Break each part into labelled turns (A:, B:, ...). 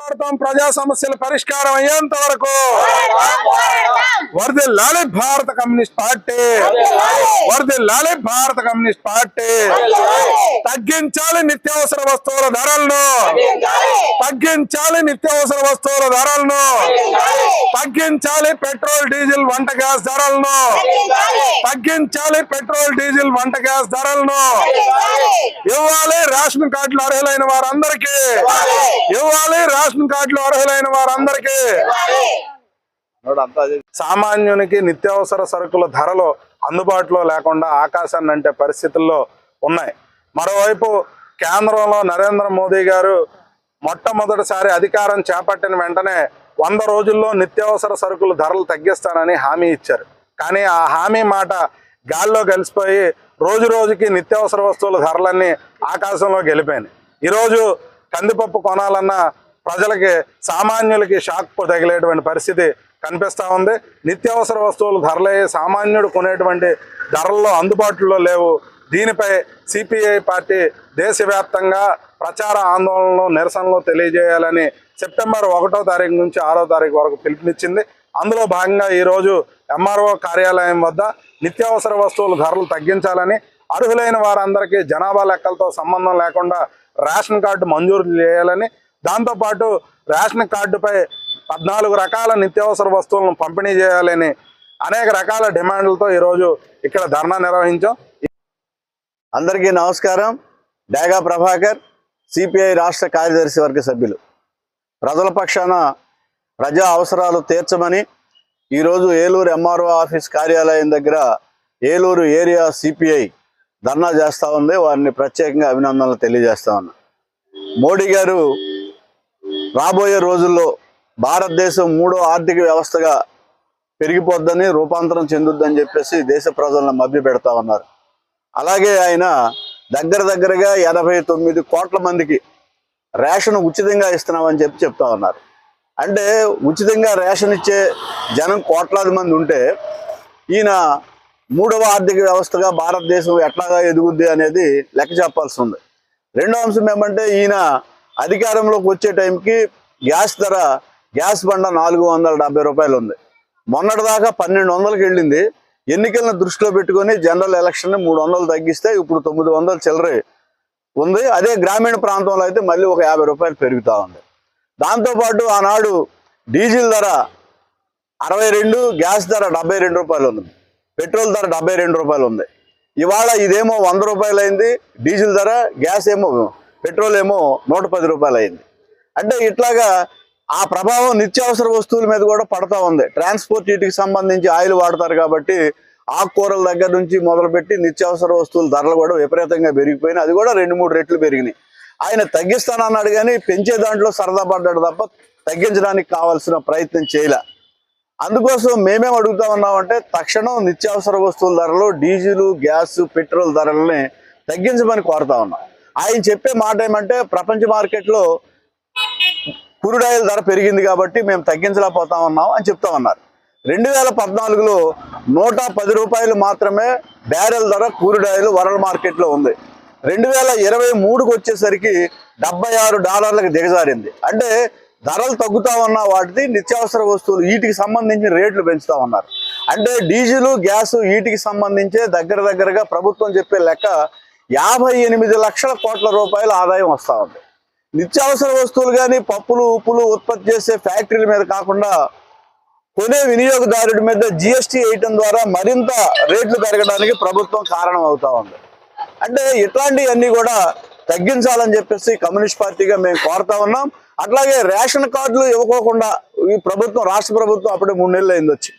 A: పోరాడతాం ప్రజా సమస్యల పరిష్కారం అయ్యేంత వరకు వర్ధిల్లాలి భారత కమ్యూనిస్ట్ పార్టీ, వర్ధిల్లాలి భారత కమ్యూనిస్ట్ పార్టీ. తగ్గించాలి నిత్యావసర వస్తువుల ధరలను, తగ్గించాలి నిత్యావసర వస్తువుల ధరలను, తగ్గించాలి పెట్రోల్ డీజిల్ వంట గ్యాస్ ధరలను, తగ్గించాలి పెట్రోల్ డీజిల్ వంట గ్యాస్ ధరలను. ఇవ్వాలి రేషన్ కార్డులు అర్హులైన వారందరికీ, ఇవ్వాలి రేషన్ కార్డులు అర్హులైన వారందరికీ. సామాన్యునికి నిత్యావసర సరుకుల ధరలు అందుబాటులో లేకుండా ఆకాశాన్ని అంటే పరిస్థితుల్లో ఉన్నాయి. మరోవైపు కేంద్రంలో నరేంద్ర మోదీ గారు మొట్టమొదటిసారి అధికారం చేపట్టిన వెంటనే 100 రోజుల్లో నిత్యావసర సరుకుల ధరలు తగ్గిస్తానని హామీ ఇచ్చారు. కానీ ఆ హామీ మాట గాల్లో కలిసిపోయి రోజు రోజుకి నిత్యావసర వస్తువుల ధరలన్నీ ఆకాశంలో గెలిపోయినాయి. ఈరోజు కందిపప్పు కొనాలన్న ప్రజలకి, సామాన్యులకి షాక్ తగిలేటువంటి పరిస్థితి కనిపిస్తూ ఉంది. నిత్యావసర వస్తువుల ధరలే సామాన్యుడు కొనేటువంటి ధరల్లో అందుబాటులో లేవు. దీనిపై సిపిఐ పార్టీ దేశవ్యాప్తంగా ప్రచార ఆందోళనలు, నిరసనలు తెలియజేయాలని సెప్టెంబర్ 1వ తారీఖు నుంచి 6వ తారీఖు వరకు పిలుపునిచ్చింది. అందులో భాగంగా ఈరోజు ఎంఆర్ఓ కార్యాలయం వద్ద నిత్యావసర వస్తువుల ధరలు తగ్గించాలని, అర్హులైన వారందరికీ జనాభా లెక్కలతో సంబంధం లేకుండా రేషన్ కార్డు మంజూరు చేయాలని, దాంతోపాటు రేషన్ కార్డుపై 14 రకాల నిత్యావసర వస్తువులను పంపిణీ చేయాలని అనేక రకాల డిమాండ్లతో ఈరోజు ఇక్కడ ధర్నా నిర్వహించాం.
B: అందరికీ నమస్కారం. డేగా ప్రభాకర్, సిపిఐ రాష్ట్ర కార్యదర్శి వర్గ సభ్యులు. ప్రజల పక్షాన ప్రజా అవసరాలు తీర్చమని ఈరోజు ఏలూరు ఎంఆర్ఓ ఆఫీస్ కార్యాలయం దగ్గర ఏలూరు ఏరియా సిపిఐ ధర్నా చేస్తూ ఉంది. వారిని ప్రత్యేకంగా అభినందనలు తెలియజేస్తా ఉన్నా. మోడీ గారు రాబోయే రోజుల్లో భారతదేశం 3వ ఆర్థిక వ్యవస్థగా పెరిగిపోద్దని, రూపాంతరం చెందుద్దని చెప్పేసి దేశ ప్రజలను మభ్యపెడతా ఉన్నారు. అలాగే ఆయన దగ్గరగా 89 కోట్ల మందికి రేషన్ ఉచితంగా ఇస్తున్నామని చెప్తా ఉన్నారు. అంటే ఉచితంగా రేషన్ ఇచ్చే జనం కోట్లాది మంది ఉంటే ఈయన 3వ ఆర్థిక వ్యవస్థగా భారతదేశం ఎట్లాగా ఎదుగుద్ది అనేది లెక్క చెప్పాల్సి ఉంది. రెండో అంశం ఏమంటే, ఈయన అధికారంలోకి వచ్చే టైంకి గ్యాస్ బండ 470 రూపాయలు ఉంది. మొన్నటిదాకా 1200కి వెళ్ళింది. ఎన్నికలను దృష్టిలో పెట్టుకొని జనరల్ ఎలక్షన్ 300 తగ్గిస్తే ఇప్పుడు 900 చిల్లరే ఉంది. అదే గ్రామీణ ప్రాంతంలో అయితే మళ్ళీ ఒక 50 రూపాయలు పెరుగుతూ ఉంది. దాంతోపాటు ఆనాడు డీజిల్ ధర 62, గ్యాస్ ధర 72 రూపాయలు ఉంది, పెట్రోల్ ధర 72 రూపాయలు ఉంది. ఇవాళ ఇదేమో 100 రూపాయలు అయింది డీజిల్ ధర, గ్యాస్ ఏమో, పెట్రోల్ ఏమో 110 రూపాయలు అయింది. అంటే ఇట్లాగా ఆ ప్రభావం నిత్యావసర వస్తువుల మీద కూడా పడతా ఉంది. ట్రాన్స్పోర్ట్ వీటికి సంబంధించి ఆయిల్ వాడతారు కాబట్టి ఆకుకూరల దగ్గర నుంచి మొదలుపెట్టి నిత్యావసర వస్తువుల ధరలు కూడా విపరీతంగా పెరిగిపోయినాయి. అది కూడా 2-3 రెట్లు పెరిగినాయి. ఆయన తగ్గిస్తానన్నాడు కానీ పెంచే దాంట్లో సరదా పడ్డాడు తప్ప తగ్గించడానికి కావాల్సిన ప్రయత్నం చేయలే. అందుకోసం మేమేం అడుగుతా ఉన్నామంటే, తక్షణం నిత్యావసర వస్తువుల ధరలు, డీజిల్, గ్యాస్, పెట్రోల్ ధరలని తగ్గించమని కోరుతా ఉన్నాం. ఆయన చెప్పే మాట ఏమంటే, ప్రపంచ మార్కెట్లో క్రూడ్ ఆయిల్ ధర పెరిగింది కాబట్టి మేము తగ్గించలేకపోతా ఉన్నాం అని చెప్తా ఉన్నారు. 2014లో 110 రూపాయలు మాత్రమే బ్యారెల్ ధర క్రూడ్ ఆయిల్ వరల్డ్ మార్కెట్లో ఉంది. 2023కు వచ్చేసరికి $76లకు దిగజారింది. అంటే ధరలు తగ్గుతా ఉన్న వాటికి నిత్యావసర వస్తువులు వీటికి సంబంధించిన రేట్లు పెంచుతా ఉన్నారు. అంటే డీజిల్, గ్యాస్ వీటికి సంబంధించే దగ్గరగా ప్రభుత్వం చెప్పే లెక్క 58 లక్షల కోట్ల రూపాయల ఆదాయం వస్తూ ఉంది. నిత్యావసర వస్తువులు కానీ పప్పులు, ఉప్పులు ఉత్పత్తి చేసే ఫ్యాక్టరీల మీద కాకుండా కొనే వినియోగదారుడి మీద జిఎస్టీ వేయటం ద్వారా మరింత రేట్లు పెరగడానికి ప్రభుత్వం కారణం అవుతా ఉంది. అంటే ఇట్లాంటివన్నీ కూడా తగ్గించాలని చెప్పేసి కమ్యూనిస్ట్ పార్టీగా మేము కోరుతా ఉన్నాం. అట్లాగే రేషన్ కార్డులు ఇవ్వకోకుండా ఈ ప్రభుత్వం, రాష్ట్ర ప్రభుత్వం అప్పుడే 3 నెలలు అయింది వచ్చి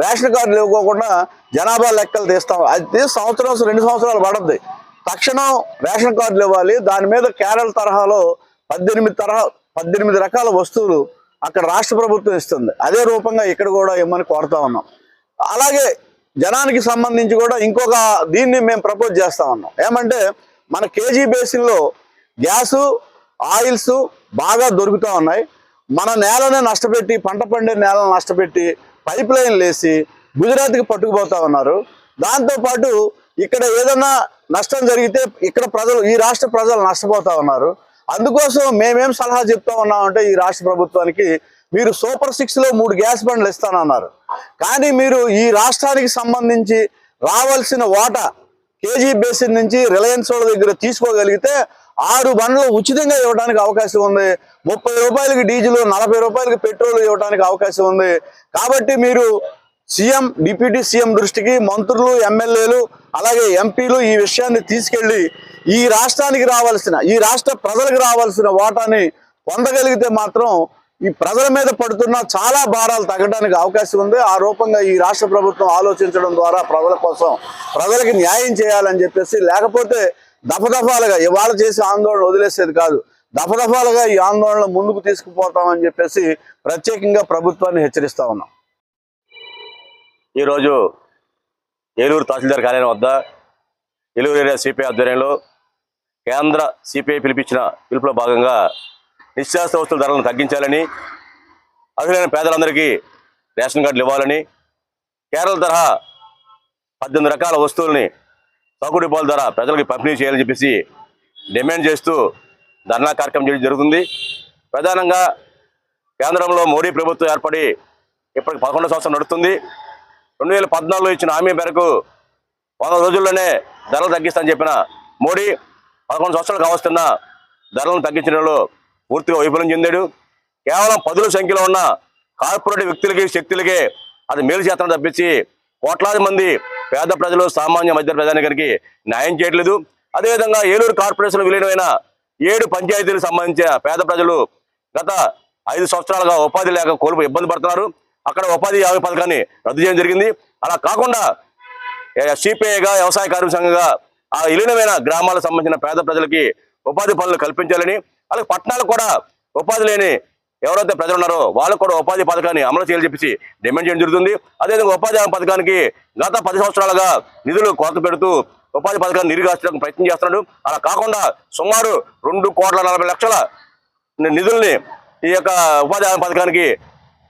B: రేషన్ కార్డులు ఇవ్వకోకుండా జనాభా లెక్కలు తీస్తాం. అది సంవత్సరం 2 సంవత్సరాలు పడుద్ది. తక్షణం రేషన్ కార్డులు ఇవ్వాలి. దాని మీద కేరళ తరహాలో 18 రకాల వస్తువులు అక్కడ రాష్ట్ర ప్రభుత్వం ఇస్తుంది. అదే రూపంగా ఇక్కడ కూడా ఇవ్వమని కోరుతా ఉన్నాం. అలాగే జనానికి సంబంధించి కూడా ఇంకొక దీన్ని మేము ప్రపోజ్ చేస్తా ఉన్నాం. ఏమంటే, మన కేజీ బేసిన్లో గ్యాసు, ఆయిల్స్ బాగా దొరుకుతూ ఉన్నాయి. మన నేలని నష్టపెట్టి, పంట పండే నేలను నష్టపెట్టి పైప్ లైన్లు వేసి గుజరాత్కి పట్టుకుపోతా ఉన్నారు. దాంతోపాటు ఇక్కడ ఏదైనా నష్టం జరిగితే ఇక్కడ ప్రజలు, ఈ రాష్ట్ర ప్రజలు నష్టపోతా ఉన్నారు. అందుకోసం మేమేం సలహా చెప్తా ఉన్నామంటే ఈ రాష్ట్ర ప్రభుత్వానికి, మీరు సూపర్ 6లో 3 గ్యాస్ బండ్లు ఇస్తానన్నారు. కానీ మీరు ఈ రాష్ట్రానికి సంబంధించి రావాల్సిన వాటా కేజీ బేసిన్ నుంచి రిలయన్స్ వాళ్ళ దగ్గర తీసుకోగలిగితే 6 బండ్లు ఉచితంగా ఇవ్వడానికి అవకాశం ఉంది. 30 రూపాయలకి డీజిల్, 40 రూపాయలకి పెట్రోల్ ఇవ్వడానికి అవకాశం ఉంది. కాబట్టి మీరు సీఎం, డిప్యూటీ సీఎం దృష్టికి మంత్రులు, ఎమ్మెల్యేలు, అలాగే ఎంపీలు ఈ విషయాన్ని తీసుకెళ్లి ఈ రాష్ట్రానికి రావాల్సిన, ఈ రాష్ట్ర ప్రజలకు రావాల్సిన వాటాని పొందగలిగితే మాత్రం ఈ ప్రజల మీద పడుతున్న చాలా భారాలు తగ్గడానికి అవకాశం ఉంది. ఆ రూపంగా ఈ రాష్ట్ర ప్రభుత్వం ఆలోచించడం ద్వారా ప్రజల కోసం, ప్రజలకి న్యాయం చేయాలని చెప్పేసి, లేకపోతే దఫదఫాలుగా ఇవాళ చేసే ఆందోళన వదిలేసేది కాదు, దఫదఫాలుగా ఈ ఆందోళన ముందుకు తీసుకుపోతామని చెప్పేసి ప్రత్యేకంగా ప్రభుత్వాన్ని హెచ్చరిస్తా ఉన్నాం.
C: ఈరోజు ఏలూరు తహసీల్దార్ కార్యాలయం వద్ద ఏలూరు ఏరియా సిపిఐ ఆధ్వర్యంలో కేంద్ర సిపిఐ పిలిపించిన పిలుపులో భాగంగా నిత్యావసర వస్తువుల ధరలను తగ్గించాలని, అర్హులైన పేదలందరికీ రేషన్ కార్డులు ఇవ్వాలని, కేరళ తరహా 18 రకాల వస్తువుల్ని తక్కువ డిపోల ద్వారా ప్రజలకు పంపిణీ చేయాలని చెప్పేసి డిమాండ్ చేస్తూ ధర్నా కార్యక్రమం చేయడం జరుగుతుంది. ప్రధానంగా కేంద్రంలో మోడీ ప్రభుత్వం ఏర్పడి ఇప్పటికి 11వ సంవత్సరం నడుస్తుంది. 2014లో ఇచ్చిన హామీ మేరకు 100 రోజుల్లోనే ధరలు తగ్గిస్తానని చెప్పిన మోడీ 11 సంవత్సరాలు కావస్తున్న ధరలను తగ్గించడంలో పూర్తిగా వైఫల్యం చెందాడు. కేవలం 10ల సంఖ్యలో ఉన్న కార్పొరేట్ వ్యక్తులకి, శక్తులకే అది మేలు చేతనం తప్పించి కోట్లాది మంది పేద ప్రజలు, సామాన్య మధ్య ప్రజానికానికి న్యాయం చేయట్లేదు. అదేవిధంగా ఏలూరు కార్పొరేషన్ విలీనమైన 7 పంచాయతీలకు సంబంధించిన పేద ప్రజలు గత 5 సంవత్సరాలుగా ఉపాధి లేక ఇబ్బంది పడుతున్నారు. అక్కడ ఉపాధి హామీ పథకాన్ని రద్దు చేయడం జరిగింది. అలా కాకుండా సిపిఐగా, వ్యవసాయ కార్మిక సంఘంగా ఆ విలీనమైన గ్రామాలకు సంబంధించిన పేద ప్రజలకి ఉపాధి పనులు కల్పించాలని, అలాగే పట్టణాలకు కూడా ఉపాధి లేని ఎవరైతే ప్రజలు ఉన్నారో వాళ్ళకు కూడా ఉపాధి పథకాన్ని అమలు చేయాలని చెప్పేసి డిమాండ్ చేయడం జరుగుతుంది. అదేవిధంగా ఉపాధి హామీ పథకానికి గత 10 సంవత్సరాలుగా నిధులు కొరత పెడుతూ ఉపాధి పథకాన్ని నిరుగార్చడానికి ప్రయత్నం చేస్తున్నాడు. అలా కాకుండా సుమారు 2,40,00,000 నిధుల్ని ఈ యొక్క ఉపాధి హామీ పథకానికి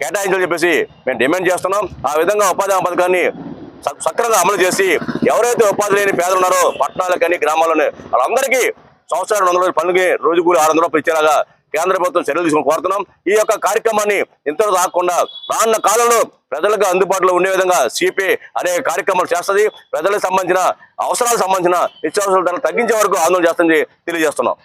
C: కేటాయించాలని చెప్పేసి మేము డిమాండ్ చేస్తున్నాం. ఆ విధంగా ఉపాధి హామీ పథకాన్ని సక్రమంగా అమలు చేసి ఎవరైతే ఉపాధి లేని పేదలు ఉన్నారో పట్టణాలకు కానీ గ్రామాల్లోనే వాళ్ళందరికీ సంవత్సరాలు 200 రోజుల పనులకి రోజు కూలి 600 రూపాయలు ఇచ్చేలాగా కేంద్ర ప్రభుత్వం చర్యలు తీసుకుని కోరుతున్నాం. ఈ యొక్క కార్యక్రమాన్ని ఇంతలో రాకుండా రానున్న కాలంలో ప్రజలకు అందుబాటులో ఉండే విధంగా సిపిఐ అనేక కార్యక్రమాలు చేస్తుంది. ప్రజలకు సంబంధించిన అవసరాలకు సంబంధించిన నిత్యావసరాల ధరలు తగ్గించే వరకు ఆందోళన చేస్తుంది తెలియజేస్తున్నాం.